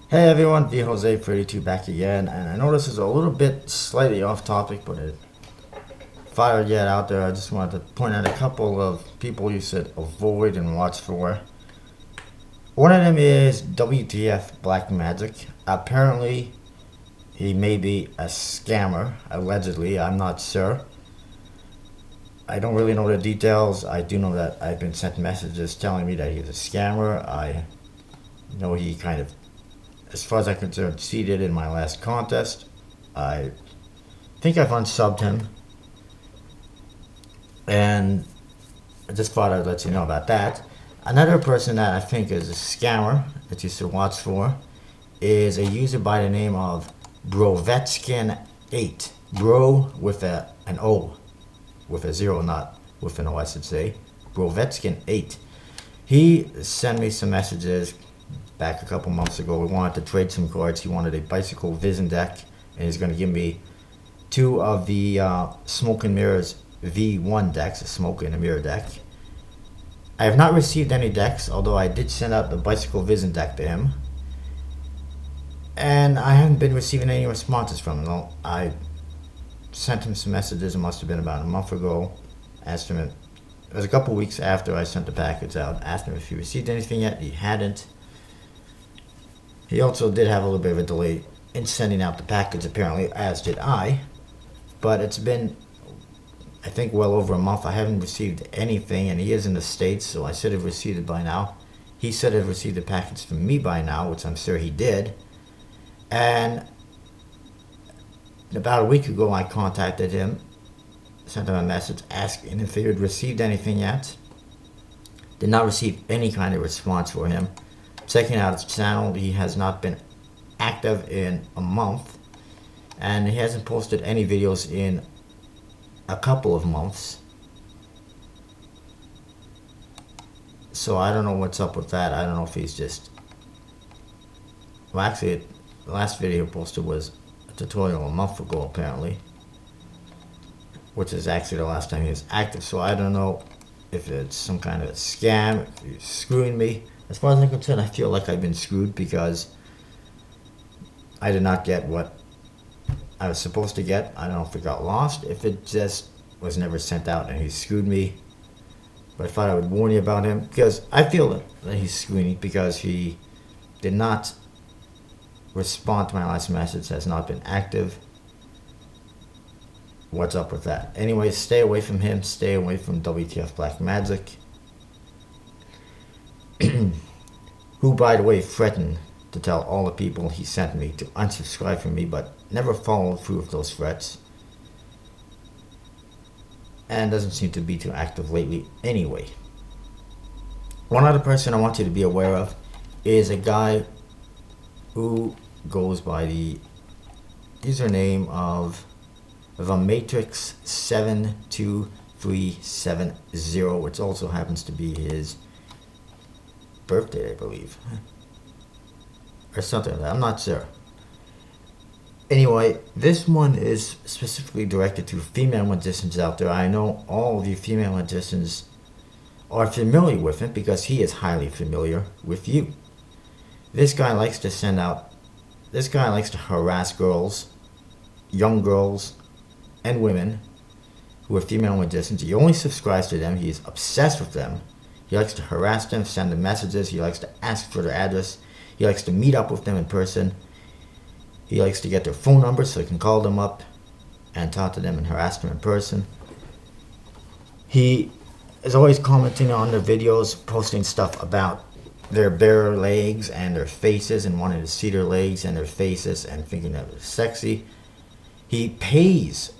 Hey everyone, V Jose 32 back again, and I know this is a little bit slightly off topic, but if I would get out there, I just wanted to point out a couple of people you should avoid and watch for. One of them is WTF Black Magic. Apparently, he may be a scammer, allegedly, I'm not sure. I don't really know the details. I do know that I've been sent messages telling me that he's a scammer. I know he kind of, as far as I'm concerned, cheated in my last contest. I think I've unsubbed him, and I just thought I'd let you know about that. Another person that I think is a scammer that you should watch for is a user by the name of Brovetskin8. Bro with an O, with a zero, not with an O, I should say. Brovetskin8. He sent me some messages back a couple months ago. We wanted to trade some cards. He wanted a bicycle vision deck, and he's going to give me two of the Smoke and Mirrors V1 decks, a Smoke and a Mirror deck. I have not received any decks, although I did send out the bicycle vision deck to him, and I haven't been receiving any responses from him. Well, I sent him some messages. It must have been about a month ago. Asked him. It was a couple weeks after I sent the package out. Asked him if he received anything yet. He hadn't. He also did have a little bit of a delay in sending out the package, apparently, as did I. But it's been, I think, well over a month. I haven't received anything, and he is in the States, so I should have received it by now. He should have received the package from me by now, which I'm sure he did. And about a week ago, I contacted him, sent him a message asking if he had received anything yet. Did not receive any kind of response for him. Checking out his channel, he has not been active in a month, and he hasn't posted any videos in a couple of months. So I don't know what's up with that. I don't know if he's just, well, actually the last video he posted was a tutorial a month ago, apparently, which is actually the last time he was active. So I don't know if it's some kind of a scam, if he's screwing me. As far as I'm concerned, I feel like I've been screwed because I did not get what I was supposed to get. I don't know if it got lost, if it just was never sent out and he screwed me. But I thought I would warn you about him because I feel that he's screwing me because he did not respond to my last message, has not been active. What's up with that? Anyway, stay away from him. Stay away from WTF Black Magic. Who, by the way, threatened to tell all the people he sent me to unsubscribe from me, but never followed through with those threats, and doesn't seem to be too active lately anyway. One other person I want you to be aware of is a guy who goes by the username of the Matrix 72370, which also happens to be his birthday, I believe, or something like that. I'm not sure. Anyway, this one is specifically directed to female magicians out there. I know all of you female magicians are familiar with him because he is highly familiar with you. This guy likes to harass girls, young girls, and women who are female magicians. He only subscribes to them. He is obsessed with them. He likes to harass them, send them messages. He likes to ask for their address. He likes to meet up with them in person. He likes to get their phone numbers so he can call them up and talk to them and harass them in person. He is always commenting on their videos, posting stuff about their bare legs and their faces and wanting to see their legs and their faces and thinking that they're sexy. He pays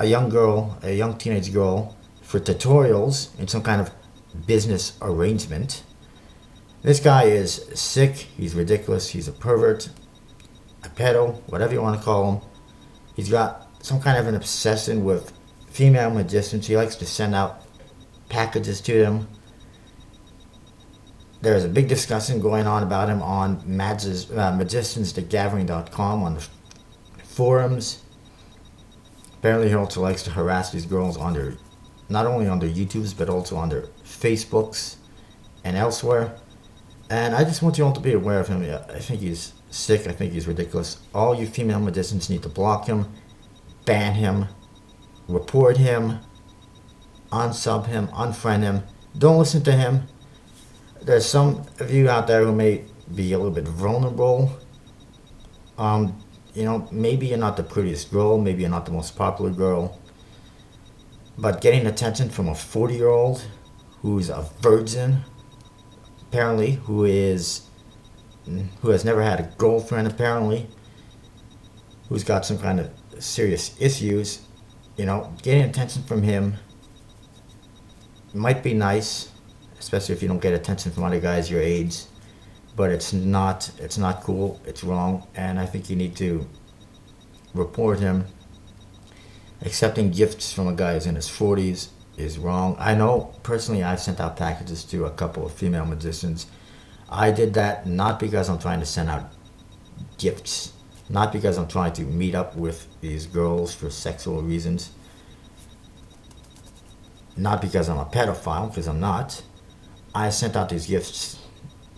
a young teenage girl, for tutorials in some kind of business arrangement. This guy is sick. He's ridiculous. He's a pervert, a pedo, whatever you want to call him. He's got some kind of an obsession with female magicians. He likes to send out packages to them. There's a big discussion going on about him on magiciansthegathering.com, on the forums. Apparently he also likes to harass these girls on their, not only on their YouTubes, but also on their Facebooks and elsewhere. And I just want you all to be aware of him. Yeah, I think he's sick. I think he's ridiculous. All you female magicians need to block him, ban him, report him, unsub him, unfriend him. Don't listen to him. There's some of you out there who may be a little bit vulnerable. Maybe you're not the prettiest girl, maybe you're not the most popular girl, but getting attention from a 40-year-old who's a virgin, apparently, who has never had a girlfriend, apparently, who's got some kind of serious issues, getting attention from him might be nice, especially if you don't get attention from other guys your age, but it's not cool, it's wrong, and I think you need to report him. Accepting gifts from a guy who's in his 40s is wrong. I know, personally, I've sent out packages to a couple of female magicians. I did that not because I'm trying to send out gifts, not because I'm trying to meet up with these girls for sexual reasons, not because I'm a pedophile, because I'm not. I sent out these gifts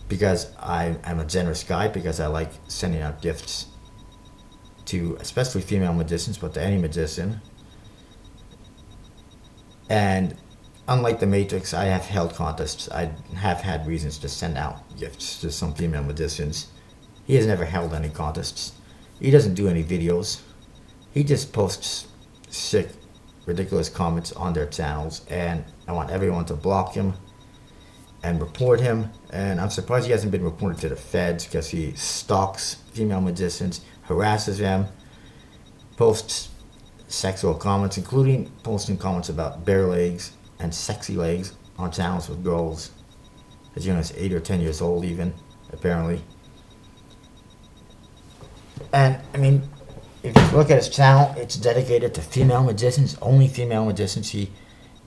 because I'm a generous guy, because I like sending out gifts to especially female magicians, but to any magician. And unlike the Matrix, I have held contests. I have had reasons to send out gifts to some female magicians. He has never held any contests. He doesn't do any videos. He just posts sick, ridiculous comments on their channels, and I want everyone to block him and report him. And I'm surprised he hasn't been reported to the feds, because he stalks female magicians, harasses them, posts sexual comments, including posting comments about bare legs and sexy legs on channels with girls as young as 8 or 10 years old, even, apparently. And I mean, if you look at his channel, it's dedicated to female magicians, only female magicians.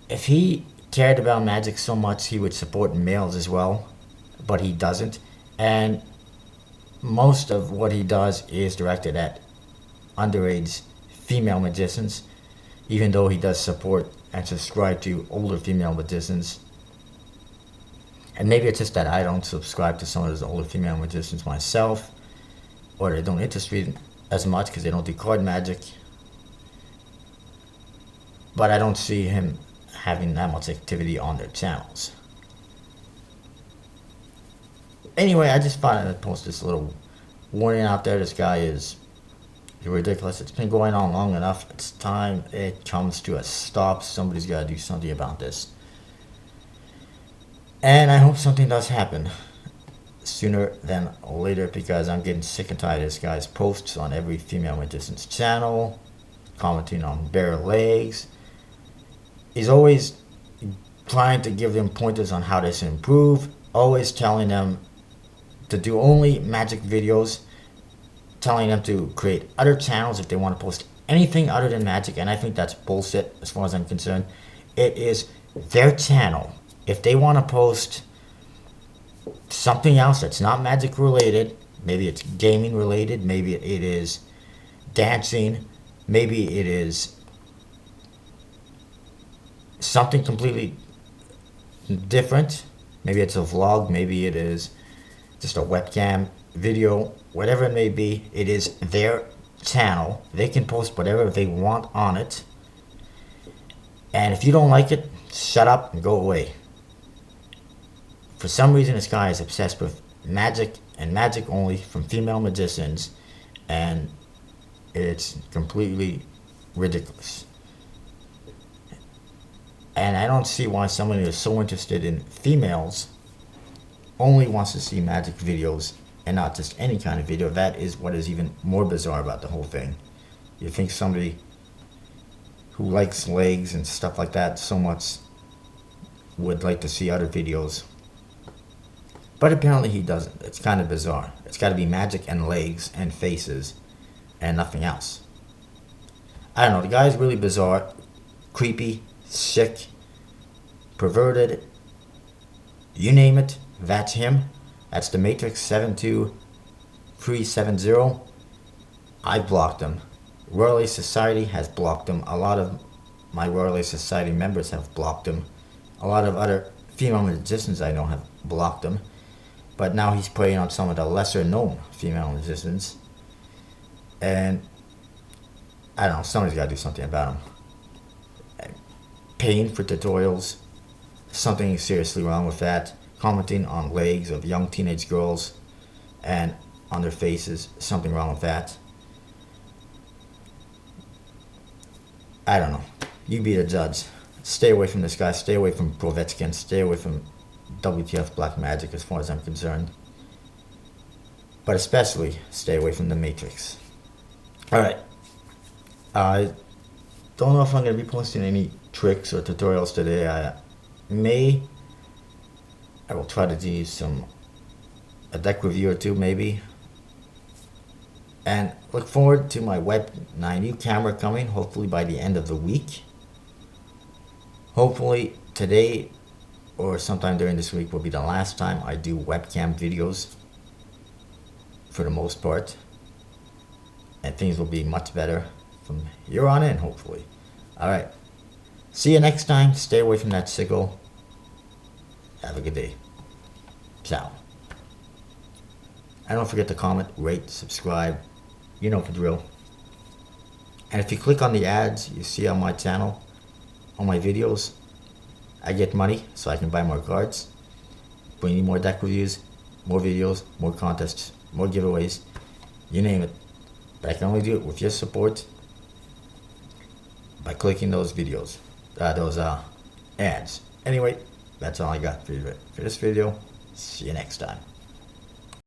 If he cared about magic so much, he would support males as well, but he doesn't. And most of what he does is directed at underage female magicians, even though he does support and subscribe to older female magicians. And maybe it's just that I don't subscribe to some of those older female magicians myself, or they don't interest me as much because they don't do card magic. But I don't see him having that much activity on their channels. Anyway, I just thought I'd post this little warning out there. This guy is ridiculous. It's been going on long enough. It's time it comes to a stop. Somebody's got to do something about this. And I hope something does happen sooner than later, because I'm getting sick and tired of this guy's posts on every female magician's channel, commenting on bare legs. He's always trying to give them pointers on how they should improve, always telling them to do only magic videos, telling them to create other channels if they want to post anything other than magic, and I think that's bullshit as far as I'm concerned. It is their channel. If they want to post something else that's not magic related, maybe it's gaming related, maybe it is dancing, maybe it is something completely different, maybe it's a vlog, maybe it is just a webcam video, whatever it may be, it is their channel. They can post whatever they want on it, and if you don't like it, shut up and go away. For some reason, this guy is obsessed with magic and magic only from female magicians, and it's completely ridiculous. And I don't see why somebody who is so interested in females only wants to see magic videos and not just any kind of video. That is what is even more bizarre about the whole thing. You think somebody who likes legs and stuff like that so much would like to see other videos, but apparently he doesn't. It's kind of bizarre. It's got to be magic and legs and faces and nothing else. I don't know, the guy's really bizarre, creepy, sick, perverted, you name it, that's him. That's the Matrix 72370. I blocked him. Royal Ace Society has blocked him. A lot of my Royal Ace Society members have blocked him. A lot of other female magicians I know have blocked him. But now he's preying on some of the lesser known female musicians. And I don't know, somebody's got to do something about him. Paying for tutorials, something seriously wrong with that. Commenting on legs of young teenage girls and on their faces, something wrong with that. I don't know. You be the judge. Stay away from this guy. Stay away from Provetskin. Stay away from WTF Black Magic as far as I'm concerned. But especially stay away from the Matrix. Alright. I don't know if I'm going to be posting any tricks or tutorials today. I will try to do a deck review or two maybe. And look forward to my my new camera coming, hopefully by the end of the week. Hopefully today or sometime during this week will be the last time I do webcam videos for the most part. And things will be much better from here on in, hopefully. Alright. See you next time. Stay away from that sickle. Have a good day. Ciao. And don't forget to comment, rate, subscribe. You know the drill. And if you click on the ads you see on my channel, on my videos, I get money so I can buy more cards, bring you more deck reviews, more videos, more contests, more giveaways, you name it. But I can only do it with your support by clicking those videos, those ads. Anyway, that's all I got for this video. See you next time.